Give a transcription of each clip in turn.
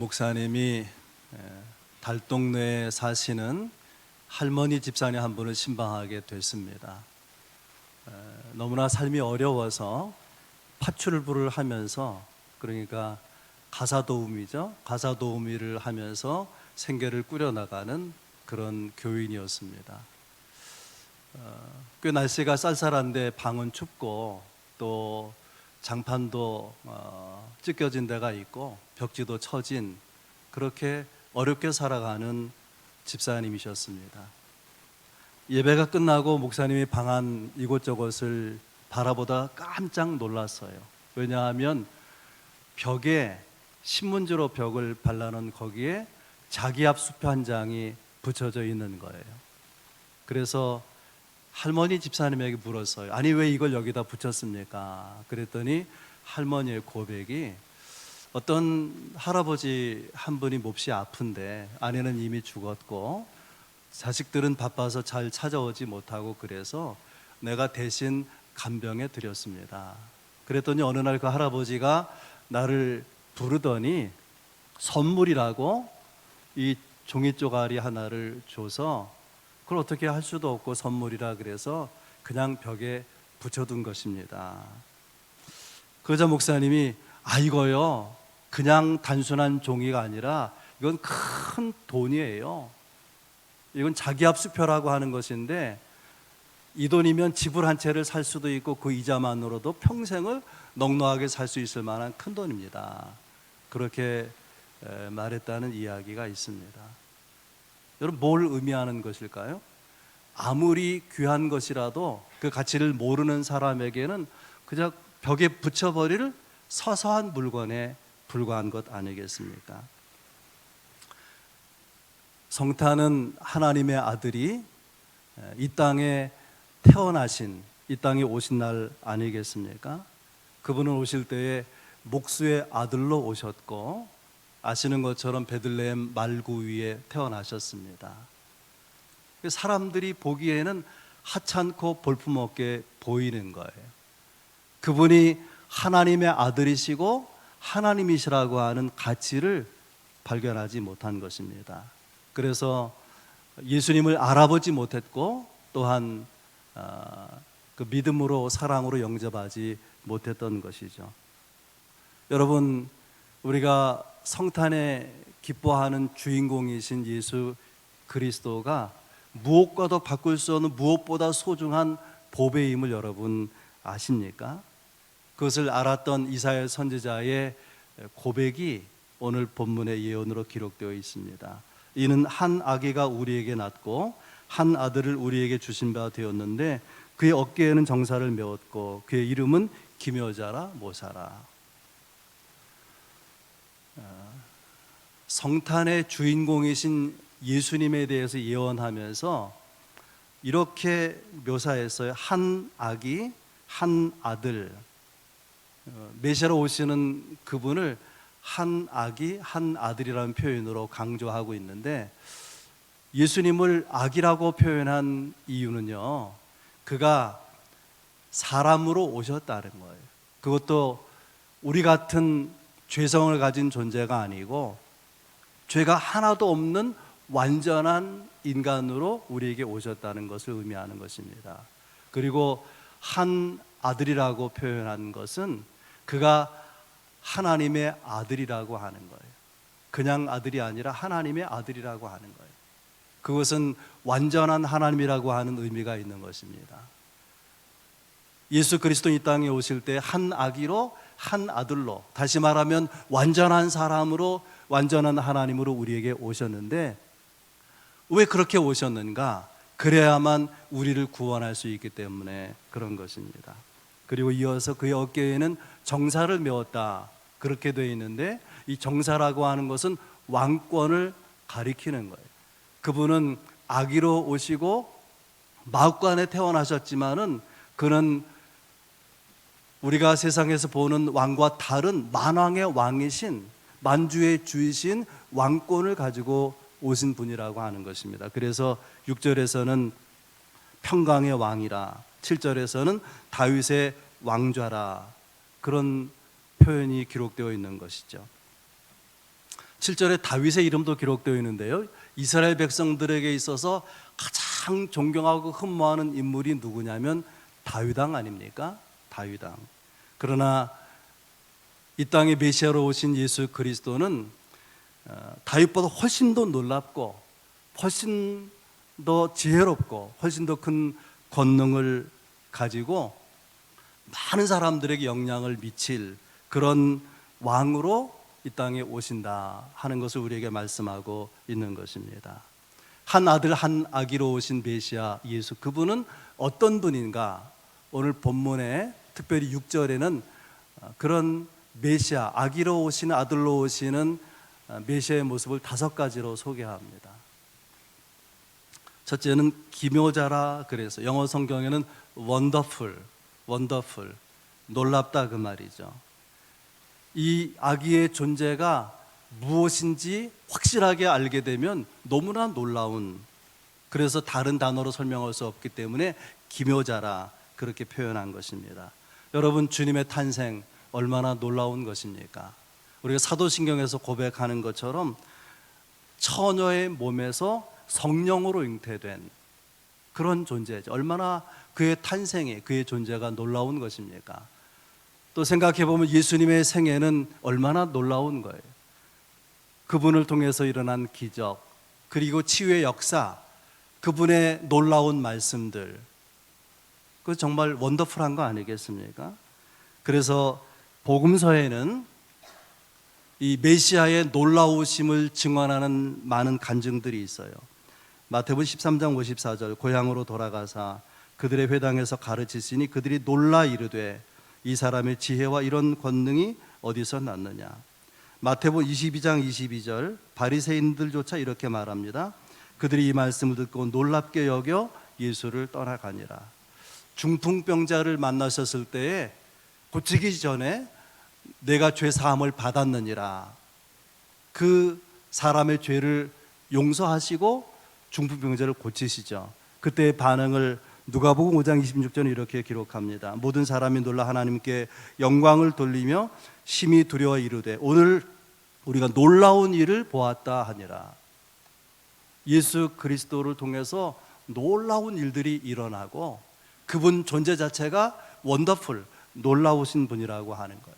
목사님이 달동네에 사시는 할머니 집사님 한 분을 신방하게 됐습니다. 너무나 삶이 어려워서 파출부를 하면서, 그러니까 가사도우미죠. 가사도우미를 하면서 생계를 꾸려나가는 그런 교인이었습니다. 꽤 날씨가 쌀쌀한데 방은 춥고 또 장판도 찢겨진 데가 있고 벽지도 처진, 그렇게 어렵게 살아가는 집사님이셨습니다. 예배가 끝나고 목사님이 방한 이곳저곳을 바라보다 깜짝 놀랐어요. 왜냐하면 벽에 신문지로 벽을 발라놓은 거기에 자기압 수표 한 장이 붙여져 있는 거예요. 그래서 할머니 집사님에게 물었어요. 아니, 왜 이걸 여기다 붙였습니까? 그랬더니 할머니의 고백이, 어떤 할아버지 한 분이 몹시 아픈데 아내는 이미 죽었고 자식들은 바빠서 잘 찾아오지 못하고, 그래서 내가 대신 간병해 드렸습니다. 그랬더니 어느 날 그 할아버지가 나를 부르더니 선물이라고 이 종이 쪼가리 하나를 줘서, 그걸 어떻게 할 수도 없고 선물이라 그래서 그냥 벽에 붙여둔 것입니다. 그러자 목사님이, 이거요, 그냥 단순한 종이가 아니라 이건 큰 돈이에요. 이건 자기압 수표라고 하는 것인데, 이 돈이면 집을 한 채를 살 수도 있고 그 이자만으로도 평생을 넉넉하게 살 수 있을 만한 큰 돈입니다. 그렇게 말했다는 이야기가 있습니다. 여러분, 뭘 의미하는 것일까요? 아무리 귀한 것이라도 그 가치를 모르는 사람에게는 그냥 벽에 붙여버릴 서서한 물건에 불과한 것 아니겠습니까? 성탄은 하나님의 아들이 이 땅에 태어나신, 이 땅에 오신 날 아니겠습니까? 그분은 오실 때에 목수의 아들로 오셨고, 아시는 것처럼 베들레헴 말구 위에 태어나셨습니다. 사람들이 보기에는 하찮고 볼품없게 보이는 거예요. 그분이 하나님의 아들이시고 하나님이시라고 하는 가치를 발견하지 못한 것입니다. 그래서 예수님을 알아보지 못했고, 또한 그 믿음으로, 사랑으로 영접하지 못했던 것이죠. 여러분, 우리가 성탄에 기뻐하는 주인공이신 예수 그리스도가 무엇과도 바꿀 수 없는, 무엇보다 소중한 보배임을 여러분 아십니까? 그것을 알았던 이사야 선지자의 고백이 오늘 본문의 예언으로 기록되어 있습니다. 이는 한 아기가 우리에게 낳고 한 아들을 우리에게 주신 바 되었는데 그의 어깨에는 정사를 메었고 그의 이름은 기묘자라 모사라. 성탄의 주인공이신 예수님에 대해서 예언하면서 이렇게 묘사했어요. 한 아기, 한 아들. 메시아로 오시는 그분을 한 아기, 한 아들이라는 표현으로 강조하고 있는데, 예수님을 아기라고 표현한 이유는요, 그가 사람으로 오셨다는 거예요. 그것도 우리 같은 죄성을 가진 존재가 아니고 죄가 하나도 없는 완전한 인간으로 우리에게 오셨다는 것을 의미하는 것입니다. 그리고 한 아들이라고 표현한 것은 그가 하나님의 아들이라고 하는 거예요. 그냥 아들이 아니라 하나님의 아들이라고 하는 거예요. 그것은 완전한 하나님이라고 하는 의미가 있는 것입니다. 예수 그리스도 이 땅에 오실 때 한 아기로, 한 아들로, 다시 말하면 완전한 사람으로, 완전한 하나님으로 우리에게 오셨는데, 왜 그렇게 오셨는가? 그래야만 우리를 구원할 수 있기 때문에 그런 것입니다. 그리고 이어서 그의 어깨에는 정사를 메었다, 그렇게 되어 있는데, 이 정사라고 하는 것은 왕권을 가리키는 거예요. 그분은 아기로 오시고 마구간에 태어나셨지만은 그는 우리가 세상에서 보는 왕과 다른 만왕의 왕이신, 만주의 주이신 왕권을 가지고 오신 분이라고 하는 것입니다. 그래서 6절에서는 평강의 왕이라, 7절에서는 다윗의 왕좌라, 그런 표현이 기록되어 있는 것이죠. 7절에 다윗의 이름도 기록되어 있는데요. 이스라엘 백성들에게 있어서 가장 존경하고 흠모하는 인물이 누구냐면 다윗 왕 아닙니까? 다윗 왕. 그러나 이 땅에 메시아로 오신 예수 그리스도는 다윗보다 훨씬 더 놀랍고 훨씬 더 지혜롭고 훨씬 더 큰 권능을 가지고 많은 사람들에게 영향을 미칠 그런 왕으로 이 땅에 오신다 하는 것을 우리에게 말씀하고 있는 것입니다. 한 아들 한 아기로 오신 메시아 예수, 그분은 어떤 분인가? 오늘 본문에 특별히 6절에는 그런 메시아, 아기로 오시는 아들로 오시는 메시아의 모습을 5가지로 소개합니다. 첫째는 기묘자라 그래서 영어 성경에는 wonderful, 놀랍다 그 말이죠. 이 아기의 존재가 무엇인지 확실하게 알게 되면 너무나 놀라운, 그래서 다른 단어로 설명할 수 없기 때문에 기묘자라 그렇게 표현한 것입니다. 여러분, 주님의 탄생 얼마나 놀라운 것입니까? 우리가 사도신경에서 고백하는 것처럼 처녀의 몸에서 성령으로 잉태된 그런 존재죠. 얼마나 그의 탄생이, 그의 존재가 놀라운 것입니까? 또 생각해 보면 예수님의 생애는 얼마나 놀라운 거예요. 그분을 통해서 일어난 기적, 그리고 치유의 역사, 그분의 놀라운 말씀들, 그 정말 원더풀한 거 아니겠습니까? 그래서 복음서에는 이 메시아의 놀라우심을 증언하는 많은 간증들이 있어요. 마태복음 13장 54절, 고향으로 돌아가사 그들의 회당에서 가르치시니 그들이 놀라 이르되 이 사람의 지혜와 이런 권능이 어디서 났느냐. 마태복음 22장 22절, 바리새인들조차 이렇게 말합니다. 그들이 이 말씀을 듣고 놀랍게 여겨 예수를 떠나가니라. 중풍병자를 만나셨을 때에 고치기 전에 내가 죄 사함을 받았느니라, 그 사람의 죄를 용서하시고 중풍병자를 고치시죠. 그때의 반응을 누가복음 5장 26절에 이렇게 기록합니다. 모든 사람이 놀라 하나님께 영광을 돌리며 심히 두려워 이르되 오늘 우리가 놀라운 일을 보았다 하니라. 예수 그리스도를 통해서 놀라운 일들이 일어나고 그분 존재 자체가 원더풀, 놀라우신 분이라고 하는 거예요.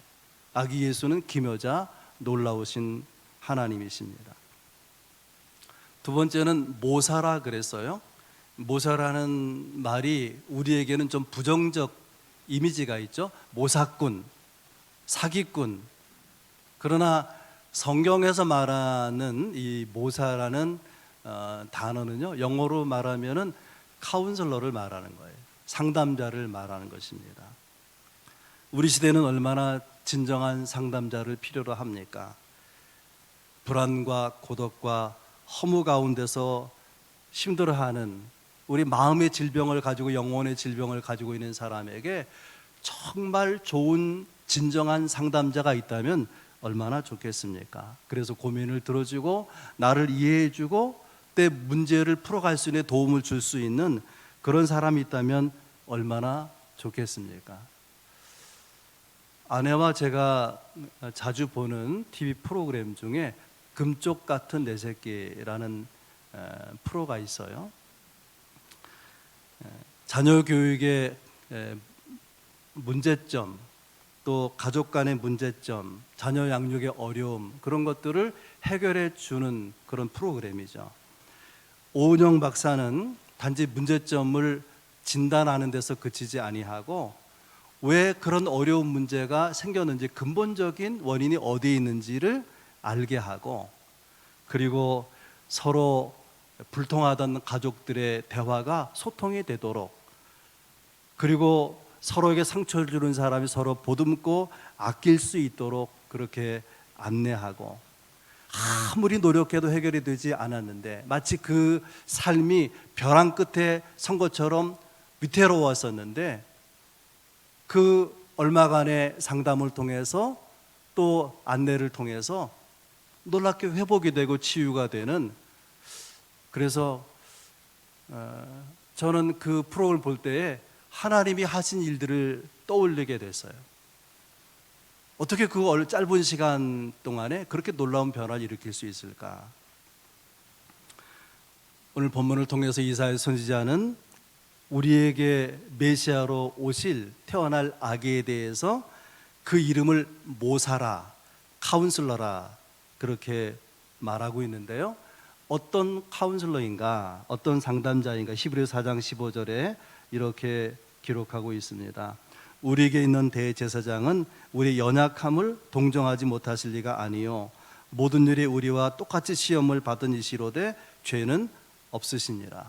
아기 예수는 기묘자, 놀라우신 하나님이십니다. 두 번째는 모사라 그랬어요. 모사라는 말이 우리에게는 좀 부정적 이미지가 있죠. 모사꾼, 사기꾼. 그러나 성경에서 말하는 이 모사라는 단어는요, 영어로 말하면은 카운슬러를 말하는 거예요. 상담자를 말하는 것입니다. 우리 시대는 얼마나 진정한 상담자를 필요로 합니까? 불안과 고독과 허무 가운데서 힘들어하는 우리 마음의 질병을 가지고, 영혼의 질병을 가지고 있는 사람에게 정말 좋은 진정한 상담자가 있다면 얼마나 좋겠습니까? 그래서 고민을 들어주고 나를 이해해주고 내 문제를 풀어갈 수 있는 도움을 줄 수 있는 그런 사람이 있다면 얼마나 좋겠습니까? 아내와 제가 자주 보는 TV 프로그램 중에 금쪽 같은 내 새끼라는 프로가 있어요. 자녀 교육의 문제점, 또 가족 간의 문제점, 자녀 양육의 어려움, 그런 것들을 해결해 주는 그런 프로그램이죠. 오은영 박사는 단지 문제점을 진단하는 데서 그치지 아니하고 왜 그런 어려운 문제가 생겼는지, 근본적인 원인이 어디에 있는지를 알게 하고, 그리고 서로 불통하던 가족들의 대화가 소통이 되도록, 그리고 서로에게 상처를 주는 사람이 서로 보듬고 아낄 수 있도록 그렇게 안내하고, 아무리 노력해도 해결이 되지 않았는데 마치 그 삶이 벼랑 끝에 선 것처럼 위태로웠었는데 그 얼마간의 상담을 통해서 또 안내를 통해서 놀랍게 회복이 되고 치유가 되는, 그래서 저는 그 프로그램을 볼 때에 하나님이 하신 일들을 떠올리게 됐어요. 어떻게 그 짧은 시간 동안에 그렇게 놀라운 변화를 일으킬 수 있을까? 오늘 본문을 통해서 이사야 선지자는 우리에게 메시아로 오실 태어날 아기에 대해서 그 이름을 모사라, 카운슬러라 그렇게 말하고 있는데요. 어떤 카운슬러인가, 어떤 상담자인가, 히브리서 4장 15절에 이렇게 기록하고 있습니다. 우리에게 있는 대제사장은 우리의 연약함을 동정하지 못하실 리가 아니요 모든 일에 우리와 똑같이 시험을 받은 이시로되 죄는 없으시니라.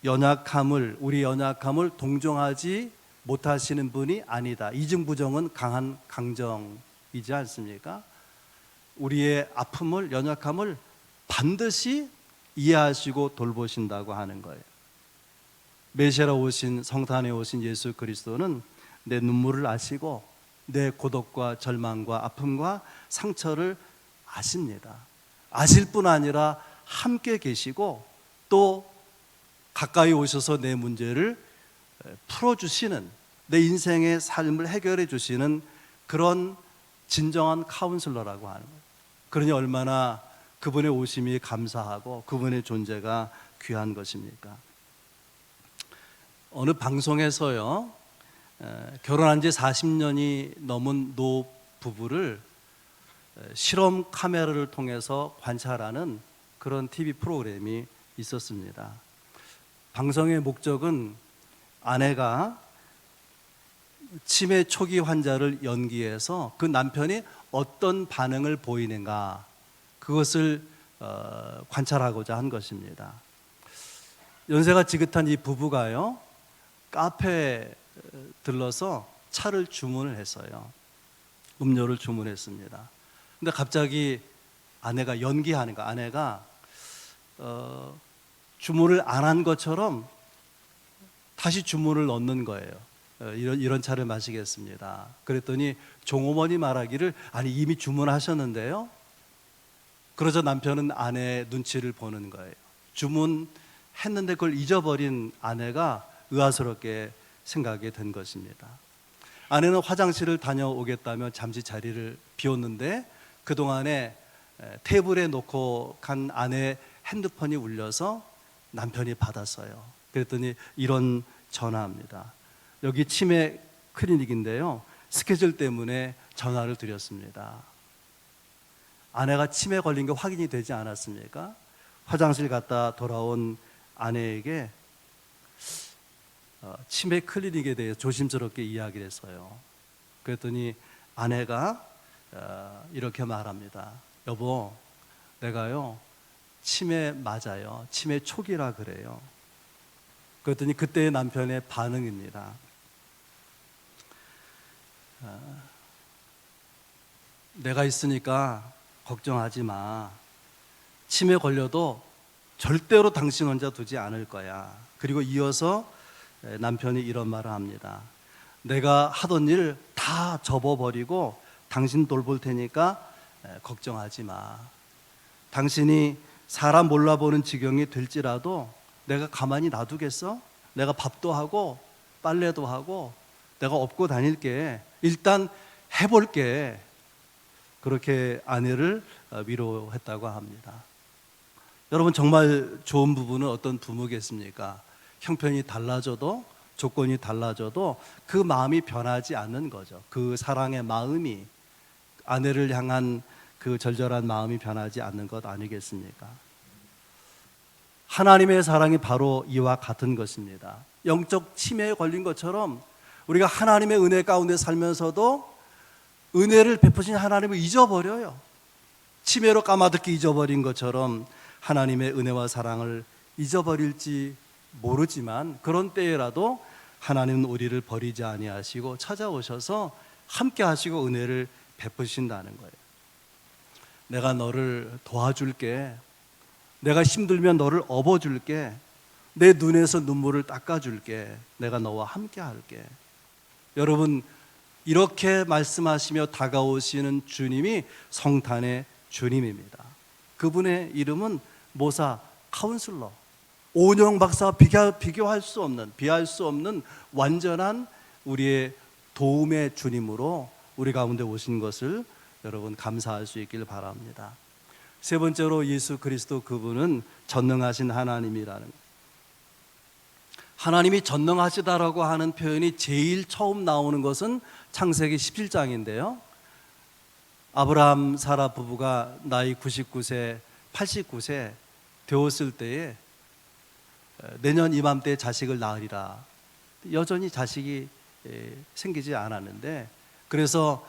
우리 연약함을 동정하지 못하시는 분이 아니다. 이중부정은 강한 강정이지 않습니까? 우리의 아픔을, 연약함을 반드시 이해하시고 돌보신다고 하는 거예요. 메시아로 오신, 성탄에 오신 예수 그리스도는 내 눈물을 아시고 내 고독과 절망과 아픔과 상처를 아십니다. 아실 뿐 아니라 함께 계시고 또 가까이 오셔서 내 문제를 풀어주시는, 내 인생의 삶을 해결해 주시는 그런 진정한 카운슬러라고 하는 거예요. 그러니 얼마나 그분의 오심이 감사하고 그분의 존재가 귀한 것입니까? 어느 방송에서요, 결혼한 지 40년이 넘은 노 부부를 실험 카메라를 통해서 관찰하는 그런 TV 프로그램이 있었습니다. 방송의 목적은 아내가 치매 초기 환자를 연기해서 그 남편이 어떤 반응을 보이는가, 그것을 관찰하고자 한 것입니다. 연세가 지긋한 이 부부가요, 카페에 들러서 차를 주문을 했어요. 음료를 주문했습니다. 근데 갑자기 아내가 연기하는 거, 아내가 주문을 안 한 것처럼 다시 주문을 넣는 거예요. 이런 차를 마시겠습니다. 그랬더니 종업원이 말하기를, 아니 이미 주문하셨는데요. 그러자 남편은 아내의 눈치를 보는 거예요. 주문했는데 그걸 잊어버린 아내가 의아스럽게 생각이 된 것입니다. 아내는 화장실을 다녀오겠다며 잠시 자리를 비웠는데 그동안에 테이블에 놓고 간 아내의 핸드폰이 울려서 남편이 받았어요. 그랬더니 이런 전화입니다. 여기 치매 클리닉인데요, 스케줄 때문에 전화를 드렸습니다. 아내가 치매 걸린 게 확인이 되지 않았습니까? 화장실 갔다 돌아온 아내에게 치매 클리닉에 대해 조심스럽게 이야기를 했어요. 그랬더니 아내가 이렇게 말합니다. 여보, 내가요 치매 맞아요. 치매 초기라 그래요. 그랬더니 그때의 남편의 반응입니다. 내가 있으니까 걱정하지 마. 치매 걸려도 절대로 당신 혼자 두지 않을 거야. 그리고 이어서 남편이 이런 말을 합니다. 내가 하던 일 다 접어버리고 당신 돌볼 테니까 걱정하지 마. 당신이 사람 몰라보는 지경이 될지라도 내가 가만히 놔두겠어? 내가 밥도 하고 빨래도 하고 내가 업고 다닐게. 일단 해볼게. 그렇게 아내를 위로했다고 합니다. 여러분, 정말 좋은 부부는 어떤 부부겠습니까? 형편이 달라져도, 조건이 달라져도 그 마음이 변하지 않는 거죠. 그 사랑의 마음이, 아내를 향한 그 절절한 마음이 변하지 않는 것 아니겠습니까? 하나님의 사랑이 바로 이와 같은 것입니다. 영적 치매에 걸린 것처럼 우리가 하나님의 은혜 가운데 살면서도 은혜를 베푸신 하나님을 잊어버려요. 치매로 까마득히 잊어버린 것처럼 하나님의 은혜와 사랑을 잊어버릴지 모르지만 그런 때에라도 하나님은 우리를 버리지 아니하시고 찾아오셔서 함께 하시고 은혜를 베푸신다는 거예요. 내가 너를 도와줄게. 내가 힘들면 너를 업어줄게. 내 눈에서 눈물을 닦아줄게. 내가 너와 함께 할게. 여러분, 이렇게 말씀하시며 다가오시는 주님이 성탄의 주님입니다. 그분의 이름은 모사, 카운슬러, 오은영 박사와 비교할 수 없는, 비할 수 없는 완전한 우리의 도움의 주님으로 우리 가운데 오신 것을 여러분 감사할 수 있길 바랍니다. 세 번째로 예수 그리스도 그분은 전능하신 하나님이라는, 하나님이 전능하시다라고 하는 표현이 제일 처음 나오는 것은 창세기 17장인데요. 아브라함 사라 부부가 나이 99세, 89세 되었을 때에 내년 이맘때 자식을 낳으리라. 여전히 자식이 생기지 않았는데, 그래서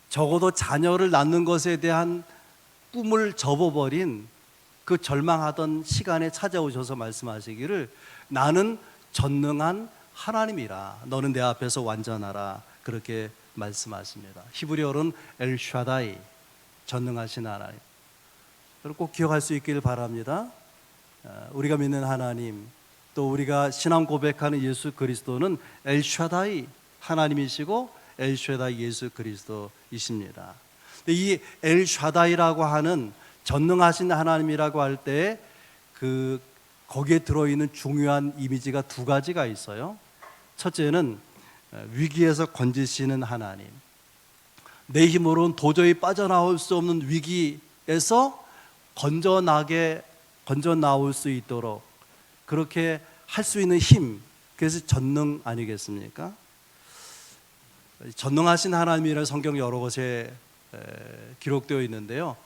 적어도 자녀를 낳는 것에 대한 꿈을 접어버린 그 절망하던 시간에 찾아오셔서 말씀하시기를 나는 전능한 하나님이라, 너는 내 앞에서 완전하라, 그렇게 말씀하십니다. 히브리어로는 엘샤다이, 전능하신 하나님. 여러분 꼭 기억할 수 있기를 바랍니다. 우리가 믿는 하나님, 또 우리가 신앙 고백하는 예수 그리스도는 엘샤다이 하나님이시고 엘샤다이 예수 그리스도이십니다. 이 엘샤다이라고 하는 전능하신 하나님이라고 할 때 거기에 들어있는 중요한 이미지가 두 가지가 있어요. 첫째는 위기에서 건지시는 하나님. 내 힘으로는 도저히 빠져나올 수 없는 위기에서 건져 나올 수 있도록 그렇게 할 수 있는 힘, 그래서 전능 아니겠습니까? 전능하신 하나님이라는 성경 여러 곳에 기록되어 있는데요,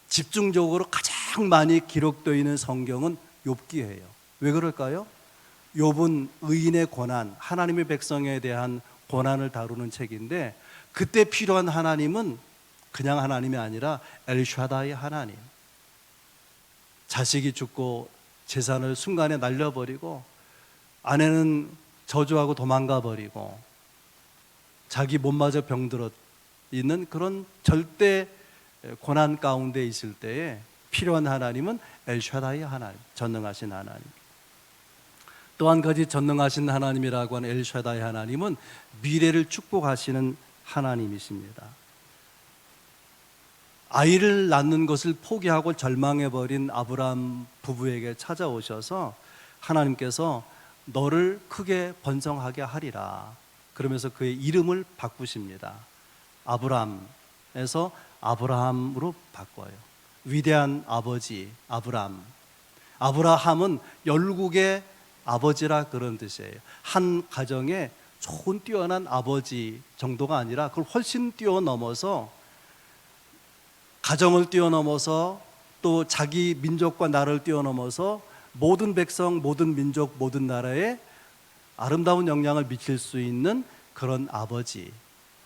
집중적으로 가장 많이 기록되어 있는 성경은 욥기예요. 왜 그럴까요? 욥은 의인의 고난, 하나님의 백성에 대한 고난을 다루는 책인데, 그때 필요한 하나님은 그냥 하나님이 아니라 엘샤다이 하나님. 자식이 죽고 재산을 순간에 날려버리고 아내는 저주하고 도망가 버리고 자기 몸마저 병들어 있는 그런 절대 고난 가운데 있을 때에 필요한 하나님은 엘샤다이 하나님, 전능하신 하나님. 또 한 가지 전능하신 하나님이라고 하는 엘샤다이 하나님은 미래를 축복하시는 하나님이십니다. 아이를 낳는 것을 포기하고 절망해버린 아브라함 부부에게 찾아오셔서 하나님께서 너를 크게 번성하게 하리라, 그러면서 그의 이름을 바꾸십니다. 아브람에서 아브라함으로 바꿔요. 위대한 아버지 아브람. 아브라함은 열국의 아버지라 그런 뜻이에요. 한 가정에 좋은 뛰어난 아버지 정도가 아니라 그걸 훨씬 뛰어넘어서, 가정을 뛰어넘어서 또 자기 민족과 나라를 뛰어넘어서 모든 백성, 모든 민족, 모든 나라에 아름다운 영향을 미칠 수 있는 그런 아버지,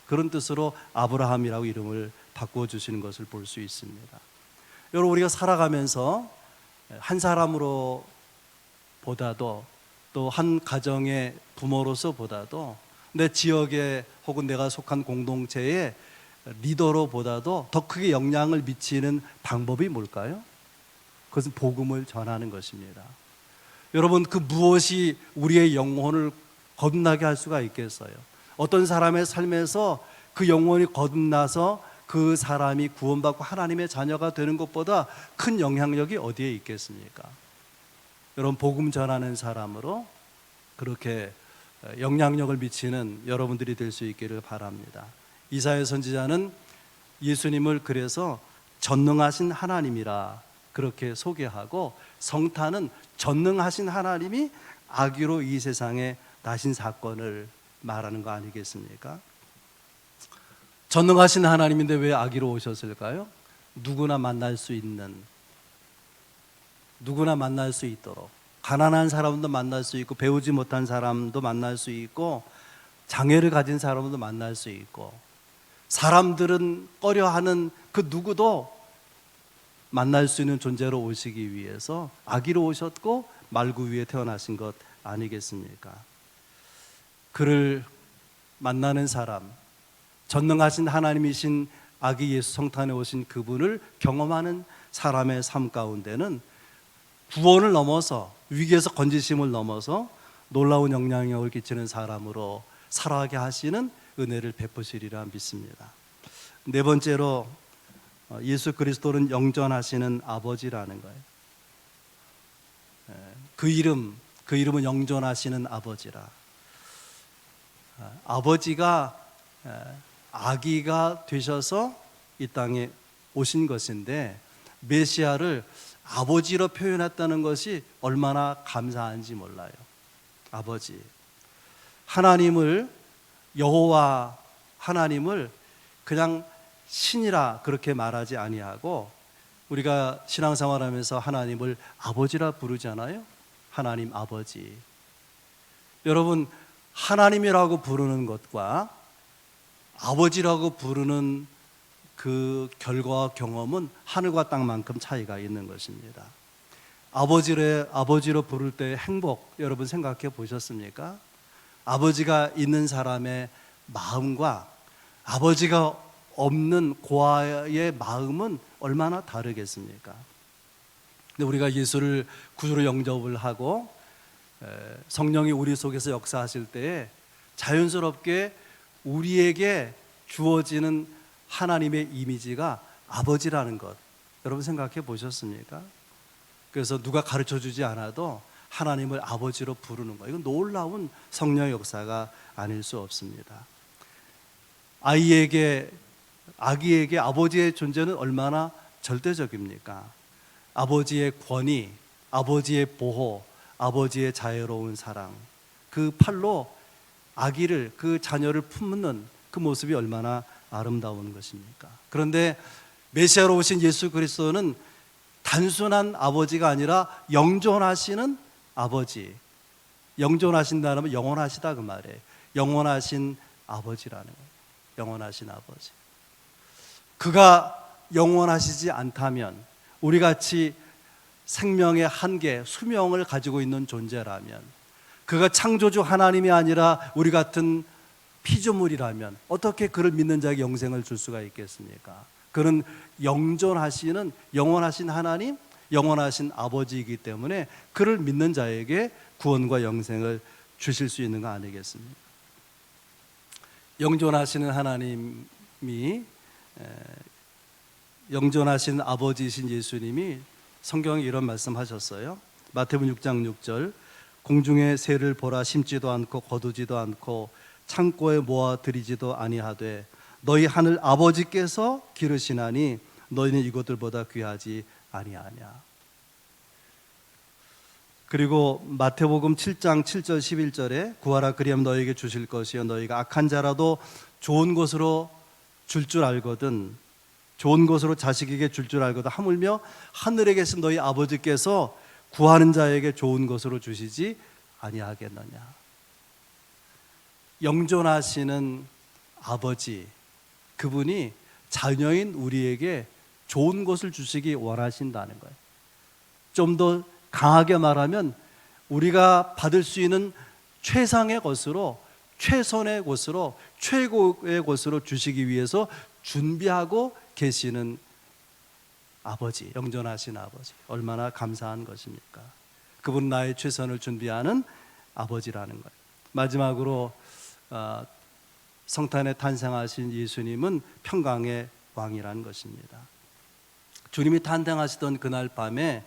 그런 뜻으로 아브라함이라고 이름을 바꾸어 주시는 것을 볼 수 있습니다. 여러분, 우리가 살아가면서 한 사람으로 보다도, 또 한 가정의 부모로서 보다도, 내 지역에 혹은 내가 속한 공동체의 리더로 보다도 더 크게 영향을 미치는 방법이 뭘까요? 그것은 복음을 전하는 것입니다. 여러분, 그 무엇이 우리의 영혼을 거듭나게 할 수가 있겠어요? 어떤 사람의 삶에서 그 영혼이 거듭나서 그 사람이 구원받고 하나님의 자녀가 되는 것보다 큰 영향력이 어디에 있겠습니까? 여러분, 복음 전하는 사람으로 그렇게 영향력을 미치는 여러분들이 될 수 있기를 바랍니다. 이사야 선지자는 예수님을 그래서 전능하신 하나님이라 그렇게 소개하고, 성탄은 전능하신 하나님이 아기로 이 세상에 나신 사건을 말하는 거 아니겠습니까? 전능하신 하나님인데 왜 아기로 오셨을까요? 누구나 만날 수 있는, 누구나 만날 수 있도록, 가난한 사람도 만날 수 있고 배우지 못한 사람도 만날 수 있고 장애를 가진 사람도 만날 수 있고, 사람들은 꺼려하는 그 누구도 만날 수 있는 존재로 오시기 위해서 아기로 오셨고 말구 위에 태어나신 것 아니겠습니까? 그를 만나는 사람, 전능하신 하나님이신 아기 예수 성탄에 오신 그분을 경험하는 사람의 삶 가운데는 구원을 넘어서, 위기에서 건지심을 넘어서 놀라운 영향력을 끼치는 사람으로 살아가게 하시는 은혜를 베푸시리라 믿습니다. 네 번째로 예수 그리스도는 영존하시는 아버지라는 거예요. 그 이름은 영존하시는 아버지라. 아버지가 아기가 되셔서 이 땅에 오신 것인데 메시아를 아버지로 표현했다는 것이 얼마나 감사한지 몰라요. 아버지. 하나님을, 여호와 하나님을 그냥 신이라 그렇게 말하지 아니하고, 우리가 신앙생활하면서 하나님을 아버지라 부르잖아요. 하나님 아버지. 여러분, 하나님이라고 부르는 것과 아버지라고 부르는 그 결과와 경험은 하늘과 땅만큼 차이가 있는 것입니다. 아버지로 부를 때 행복, 여러분 생각해 보셨습니까? 아버지가 있는 사람의 마음과 아버지가 없는 고아의 마음은 얼마나 다르겠습니까? 근데 우리가 예수를 구주로 영접을 하고 성령이 우리 속에서 역사하실 때에 자연스럽게 우리에게 주어지는 하나님의 이미지가 아버지라는 것, 여러분 생각해 보셨습니까? 그래서 누가 가르쳐 주지 않아도 하나님을 아버지로 부르는 거, 이건 놀라운 성령의 역사가 아닐 수 없습니다. 아기에게 아버지의 존재는 얼마나 절대적입니까? 아버지의 권위, 아버지의 보호, 아버지의 자유로운 사랑, 그 팔로 아기를, 그 자녀를 품는 그 모습이 얼마나 아름다운 것입니까? 그런데 메시아로 오신 예수 그리스도는 단순한 아버지가 아니라 영존하시는 아버지. 영존하신다는 건 영원하시다 그 말이에요. 영원하신 아버지라는 거예요. 영원하신 아버지. 그가 영원하시지 않다면, 우리같이 생명의 한계, 수명을 가지고 있는 존재라면, 그가 창조주 하나님이 아니라 우리 같은 피조물이라면 어떻게 그를 믿는 자에게 영생을 줄 수가 있겠습니까? 그는 영존하시는 영원하신 하나님, 영원하신 아버지이기 때문에 그를 믿는 자에게 구원과 영생을 주실 수 있는 거 아니겠습니까? 영존하시는 하나님이, 영존하신 아버지이신 예수님이 성경에 이런 말씀하셨어요. 마태복음 6장 6절, 공중의 새를 보라, 심지도 않고 거두지도 않고 창고에 모아 들이지도 아니하되 너희 하늘 아버지께서 기르시나니 너희는 이것들보다 귀하지 아니하냐. 그리고 마태복음 7장 7절 11절에 구하라 그리하면 너희에게 주실 것이요 너희가 악한 자라도 좋은 것으로 줄 줄 알거든, 좋은 것으로 자식에게 줄 줄 알거든 하물며 하늘에 계신 너희 아버지께서 구하는 자에게 좋은 것으로 주시지 아니하겠느냐. 영존하시는 아버지, 그분이 자녀인 우리에게 좋은 것을 주시기 원하신다는 거예요. 좀 더 강하게 말하면 우리가 받을 수 있는 최상의 것으로, 최선의 것으로, 최고의 것으로 주시기 위해서 준비하고 계시는 아버지, 영존하신 아버지, 얼마나 감사한 것입니까? 그분 나의 최선을 준비하는 아버지라는 거예요. 마지막으로 성탄에 탄생하신 예수님은 평강의 왕이라는 것입니다. 주님이 탄생하시던 그날 밤에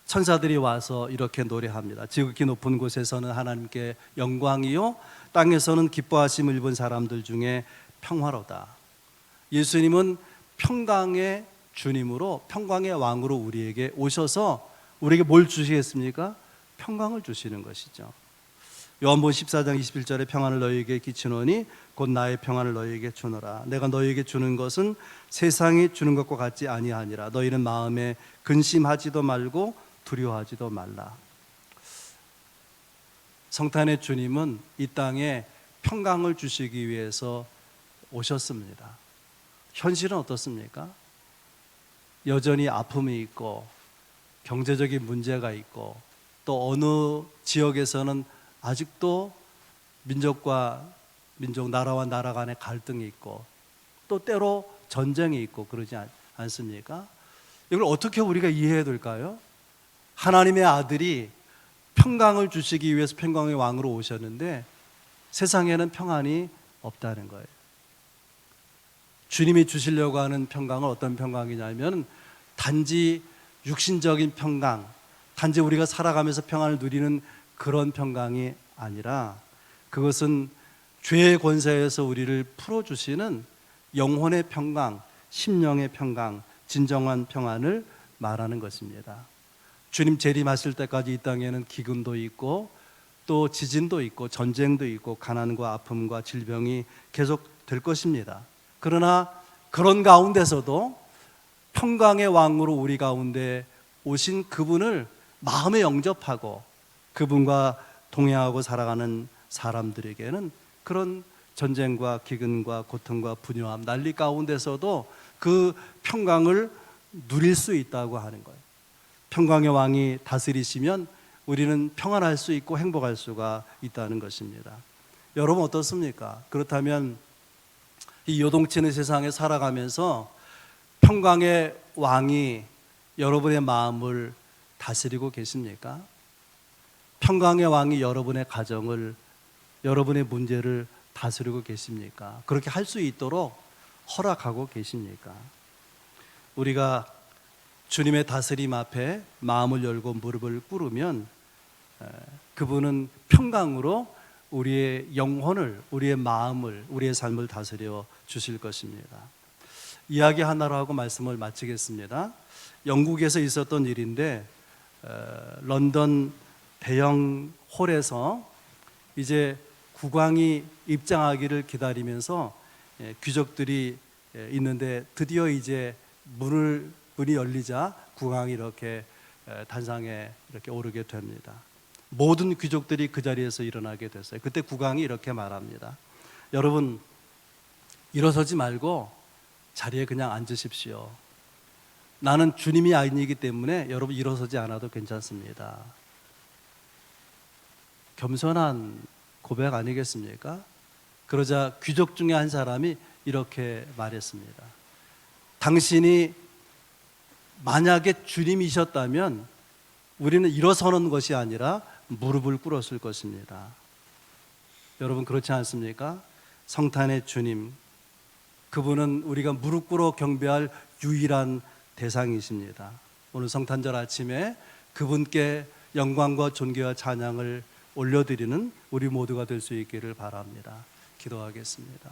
천사들이 와서 이렇게 노래합니다. 지극히 높은 곳에서는 하나님께 영광이요 땅에서는 기뻐하심을 입은 사람들 중에 평화로다. 예수님은 평강의 주님으로, 평강의 왕으로 우리에게 오셔서 우리에게 뭘 주시겠습니까? 평강을 주시는 것이죠. 요한복음 14장 21절에 평안을 너희에게 끼치노니 곧 나의 평안을 너희에게 주노라. 내가 너희에게 주는 것은 세상이 주는 것과 같지 아니하니라. 너희는 마음에 근심하지도 말고 두려워하지도 말라. 성탄의 주님은 이 땅에 평강을 주시기 위해서 오셨습니다. 현실은 어떻습니까? 여전히 아픔이 있고 경제적인 문제가 있고, 또 어느 지역에서는 아직도 민족과 민족, 나라와 나라 간의 갈등이 있고, 또 때로 전쟁이 있고 그러지 않습니까? 이걸 어떻게 우리가 이해해야 될까요? 하나님의 아들이 평강을 주시기 위해서 평강의 왕으로 오셨는데 세상에는 평안이 없다는 거예요. 주님이 주시려고 하는 평강은 어떤 평강이냐면 단지 육신적인 평강, 단지 우리가 살아가면서 평안을 누리는 그런 평강이 아니라 그것은 죄의 권세에서 우리를 풀어주시는 영혼의 평강, 심령의 평강, 진정한 평안을 말하는 것입니다. 주님 재림하실 때까지 이 땅에는 기근도 있고 또 지진도 있고 전쟁도 있고 가난과 아픔과 질병이 계속 될 것입니다. 그러나 그런 가운데서도 평강의 왕으로 우리 가운데 오신 그분을 마음에 영접하고 그분과 동행하고 살아가는 사람들에게는 그런 전쟁과 기근과 고통과 분요함, 난리 가운데서도 그 평강을 누릴 수 있다고 하는 거예요. 평강의 왕이 다스리시면 우리는 평안할 수 있고 행복할 수가 있다는 것입니다. 여러분 어떻습니까? 그렇다면 이 요동치는 세상에 살아가면서 평강의 왕이 여러분의 마음을 다스리고 계십니까? 평강의 왕이 여러분의 가정을, 여러분의 문제를 다스리고 계십니까? 그렇게 할 수 있도록 허락하고 계십니까? 우리가 주님의 다스림 앞에 마음을 열고 무릎을 꿇으면 그분은 평강으로 우리의 영혼을, 우리의 마음을, 우리의 삶을 다스려 주실 것입니다. 이야기 하나로 하고 말씀을 마치겠습니다. 영국에서 있었던 일인데 런던 대형 홀에서 이제 국왕이 입장하기를 기다리면서 귀족들이 있는데 드디어 이제 문이 열리자 국왕이 이렇게 단상에 이렇게 오르게 됩니다. 모든 귀족들이 그 자리에서 일어나게 됐어요. 그때 국왕이 이렇게 말합니다. 여러분 일어서지 말고 자리에 그냥 앉으십시오. 나는 주님이 아니기 때문에 여러분 일어서지 않아도 괜찮습니다. 겸손한 고백 아니겠습니까? 그러자 귀족 중에 한 사람이 이렇게 말했습니다. 당신이 만약에 주님이셨다면 우리는 일어서는 것이 아니라 무릎을 꿇었을 것입니다. 여러분 그렇지 않습니까? 성탄의 주님, 그분은 우리가 무릎 꿇어 경배할 유일한 대상이십니다. 오늘 성탄절 아침에 그분께 영광과 존귀와 찬양을 올려드리는 우리 모두가 될 수 있기를 바랍니다. 기도하겠습니다.